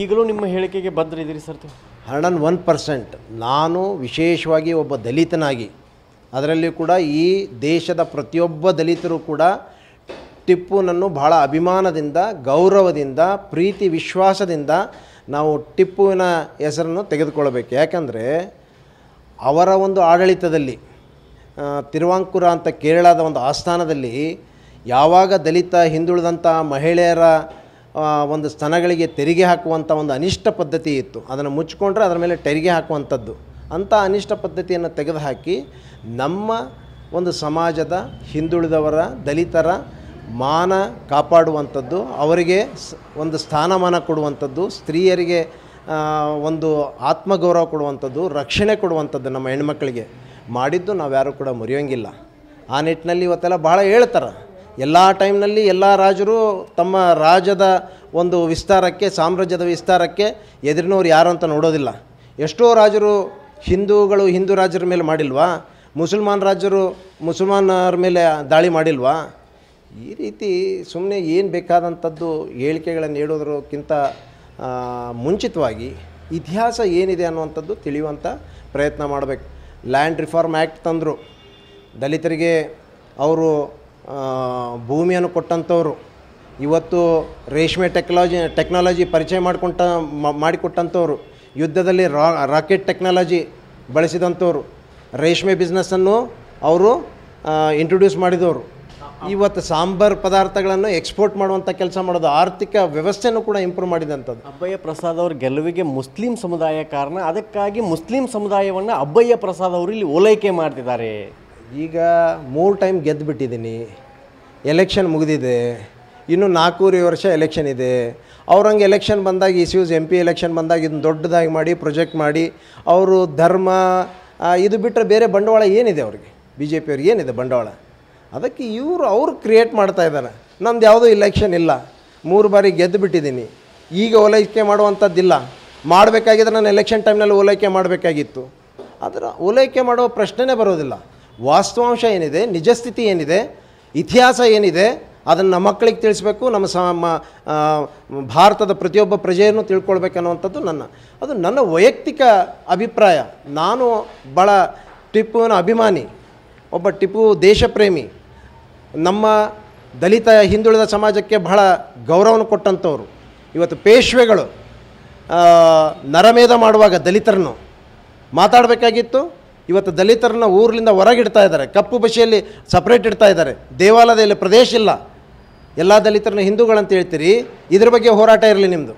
ಈಗಲೂ ನಿಮ್ಮ ಹೇಳಿಕೆಗೆ ಬದ್ಧರಿದ್ದೀರಿ ಸರ್? 101%. ನಾನು ವಿಶೇಷವಾಗಿ ಒಬ್ಬ ದಲಿತನಾಗಿ, ಅದರಲ್ಲಿ ಕೂಡ ಈ ದೇಶದ ಪ್ರತಿಯೊಬ್ಬ ದಲಿತರು ಕೂಡ ಟಿಪ್ಪುನನ್ನು ಬಹಳ ಅಭಿಮಾನದಿಂದ, ಗೌರವದಿಂದ, ಪ್ರೀತಿ ವಿಶ್ವಾಸದಿಂದ ನಾವು ಟಿಪ್ಪುವಿನ ಹೆಸರನ್ನು ತೆಗೆದುಕೊಳ್ಳಬೇಕು. ಯಾಕಂದರೆ ಅವರ ಒಂದು ಆಡಳಿತದಲ್ಲಿ ತಿರುವಾಂಕೂರ ಅಂತ ಕೇರಳದ ಒಂದು ಆಸ್ಥಾನದಲ್ಲಿ ಯಾವಾಗ ದಲಿತ ಹಿಂದುಳಿದಂಥ ಮಹಿಳೆಯರ ಒಂದು ಸ್ತನಗಳಿಗೆ ತೆರಿಗೆ ಹಾಕುವಂಥ ಒಂದು ಅನಿಷ್ಟ ಪದ್ಧತಿ ಇತ್ತು, ಅದನ್ನು ಮುಚ್ಚಿಕೊಂಡ್ರೆ ಅದರ ಮೇಲೆ ತೆರಿಗೆ ಹಾಕುವಂಥದ್ದು, ಅಂಥ ಅನಿಷ್ಟ ಪದ್ಧತಿಯನ್ನು ತೆಗೆದುಹಾಕಿ ನಮ್ಮ ಒಂದು ಸಮಾಜದ ಹಿಂದುಳಿದವರ ದಲಿತರ ಮಾನ ಕಾಪಾಡುವಂಥದ್ದು, ಅವರಿಗೆ ಒಂದು ಸ್ಥಾನಮಾನ ಕೊಡುವಂಥದ್ದು, ಸ್ತ್ರೀಯರಿಗೆ ಒಂದು ಆತ್ಮಗೌರವ ಕೊಡುವಂಥದ್ದು, ರಕ್ಷಣೆ ಕೊಡುವಂಥದ್ದು ನಮ್ಮ ಹೆಣ್ಮಕ್ಳಿಗೆ ಮಾಡಿದ್ದು ನಾವ್ಯಾರೂ ಕೂಡ ಮರೆಯೋಂಗಿಲ್ಲ. ಆ ನಿಟ್ಟಿನಲ್ಲಿ ಇವತ್ತೆಲ್ಲ ಭಾಳ ಹೇಳ್ತಾರೆ. ಎಲ್ಲ ಟೈಮ್ನಲ್ಲಿ ಎಲ್ಲ ರಾಜರು ತಮ್ಮ ರಾಜ್ಯದ ಒಂದು ವಿಸ್ತಾರಕ್ಕೆ, ಸಾಮ್ರಾಜ್ಯದ ವಿಸ್ತಾರಕ್ಕೆ ಎದುರಿನವ್ರು ಯಾರು ಅಂತ ನೋಡೋದಿಲ್ಲ. ಎಷ್ಟೋ ರಾಜರು ಹಿಂದೂ ರಾಜರ ಮೇಲೆ ಮಾಡಿಲ್ವಾ? ಮುಸಲ್ಮಾನರ ಮೇಲೆ ದಾಳಿ ಮಾಡಿಲ್ವಾ? ಈ ರೀತಿ ಸುಮ್ಮನೆ ಏನು ಬೇಕಾದಂಥದ್ದು ಹೇಳಿಕೆಗಳನ್ನು ನೀಡೋದಕ್ಕಿಂತ ಮುಂಚಿತವಾಗಿ ಇತಿಹಾಸ ಏನಿದೆ ಅನ್ನುವಂಥದ್ದು ತಿಳಿಯುವಂಥ ಪ್ರಯತ್ನ ಮಾಡಬೇಕು. ಲ್ಯಾಂಡ್ ರಿಫಾರ್ಮ್ ಆ್ಯಕ್ಟ್ ತಂದರು, ದಲಿತರಿಗೆ ಅವರು ಭೂಮಿಯನ್ನು ಕೊಟ್ಟಂಥವ್ರು, ಇವತ್ತು ರೇಷ್ಮೆ ಟೆಕ್ನಾಲಜಿ ಪರಿಚಯ ಮಾಡಿಕೊಟ್ಟಂಥವ್ರು, ಯುದ್ಧದಲ್ಲಿ ರಾಕೆಟ್ ಟೆಕ್ನಾಲಜಿ ಬಳಸಿದಂಥವ್ರು, ರೇಷ್ಮೆ ಬಿಸ್ನೆಸ್ಸನ್ನು ಅವರು ಇಂಟ್ರೊಡ್ಯೂಸ್ ಮಾಡಿದವರು, ಇವತ್ತು ಸಾಂಬಾರ್ ಪದಾರ್ಥಗಳನ್ನು ಎಕ್ಸ್ಪೋರ್ಟ್ ಮಾಡುವಂಥ ಕೆಲಸ ಮಾಡೋದು, ಆರ್ಥಿಕ ವ್ಯವಸ್ಥೆನೂ ಕೂಡ ಇಂಪ್ರೂವ್ ಮಾಡಿದಂಥದ್ದು. ಅಬ್ಬಯ್ಯ ಪ್ರಸಾದ್ ಅವ್ರ ಗೆಲುವಿಗೆ ಮುಸ್ಲಿಂ ಸಮುದಾಯ ಕಾರಣ. ಅದಕ್ಕಾಗಿ ಮುಸ್ಲಿಂ ಸಮುದಾಯವನ್ನು ಅಬ್ಬಯ್ಯ ಪ್ರಸಾದ್ ಅವರು ಇಲ್ಲಿ ಓಲೈಕೆ ಮಾಡ್ತಿದ್ದಾರೆ. ಈಗ 3 ಟೈಮ್ ಗೆದ್ದುಬಿಟ್ಟಿದ್ದೀನಿ, ಎಲೆಕ್ಷನ್ ಮುಗಿದಿದೆ, ಇನ್ನು 4 ವರ್ಷ ಎಲೆಕ್ಷನ್ ಇದೆ. ಅವ್ರಂಗೆ ಎಲೆಕ್ಷನ್ ಬಂದಾಗ ಇಸ್ಯೂಸ್ MP ಎಲೆಕ್ಷನ್ ಬಂದಾಗ ಇದನ್ನು ದೊಡ್ಡದಾಗಿ ಮಾಡಿ ಪ್ರೊಜೆಕ್ಟ್ ಮಾಡಿ ಅವರು ಧರ್ಮ ಇದು ಬಿಟ್ಟರೆ ಬೇರೆ ಬಂಡವಾಳ ಏನಿದೆ ಅವ್ರಿಗೆ? BJP ಅವ್ರಿಗೆ ಏನಿದೆ ಬಂಡವಾಳ? ಅದಕ್ಕೆ ಅವ್ರು ಕ್ರಿಯೇಟ್ ಮಾಡ್ತಾ ಇದ್ದಾರೆ. ನಮ್ದು ಯಾವುದೂ ಇಲೆಕ್ಷನ್ ಇಲ್ಲ, 3 ಬಾರಿ ಗೆದ್ದು ಬಿಟ್ಟಿದ್ದೀನಿ, ಈಗ ಓಲೈಕೆ ಮಾಡುವಂಥದ್ದಿಲ್ಲ. ಮಾಡಬೇಕಾಗಿದ್ರೆ ನಾನು ಎಲೆಕ್ಷನ್ ಟೈಮ್ನಲ್ಲಿ ಓಲೈಕೆ ಮಾಡಬೇಕಾಗಿತ್ತು. ಅದರ ಓಲೈಕೆ ಮಾಡೋ ಪ್ರಶ್ನೆನೇ ಬರೋದಿಲ್ಲ. ವಾಸ್ತವಾಂಶ ಏನಿದೆ, ನಿಜಸ್ಥಿತಿ ಏನಿದೆ, ಇತಿಹಾಸ ಏನಿದೆ ಅದನ್ನು ಮಕ್ಕಳಿಗೆ ತಿಳಿಸ್ಬೇಕು. ನಮ್ಮ ಭಾರತದ ಪ್ರತಿಯೊಬ್ಬ ಪ್ರಜೆಯನ್ನು ತಿಳ್ಕೊಳ್ಬೇಕನ್ನುವಂಥದ್ದು ನನ್ನ ವೈಯಕ್ತಿಕ ಅಭಿಪ್ರಾಯ. ನಾನು ಭಾಳ ಟಿಪ್ಪುವಿನ ಅಭಿಮಾನಿ, ಒಬ್ಬ ಟಿಪ್ಪು ದೇಶಪ್ರೇಮಿ, ನಮ್ಮ ದಲಿತ ಹಿಂದುಳಿದ ಸಮಾಜಕ್ಕೆ ಬಹಳ ಗೌರವವನ್ನು ಕೊಟ್ಟಂಥವ್ರು. ಇವತ್ತು ಪೇಶ್ವೆಗಳು ನರಮೇಧ ಮಾಡುವಾಗ ದಲಿತರನ್ನು ಮಾತಾಡಬೇಕಾಗಿತ್ತು, ಇವತ್ತು ದಲಿತರನ್ನ ಊರಿನಿಂದ ಹೊರಗಿಡ್ತಾ ಇದ್ದಾರೆ, ಕಪ್ಪು ಬಶಿಯಲ್ಲಿ ಸಪ್ರೇಟ್ ಇಡ್ತಾ ಇದ್ದಾರೆ. ದೇವಾಲಯದಲ್ಲಿ ಪ್ರದೇಶ ಇಲ್ಲ, ಎಲ್ಲ ದಲಿತರನ್ನ ಹಿಂದೂಗಳಂತ ಹೇಳ್ತೀರಿ, ಇದ್ರ ಬಗ್ಗೆ ಹೋರಾಟ ಇರಲಿ ನಿಮ್ಮದು.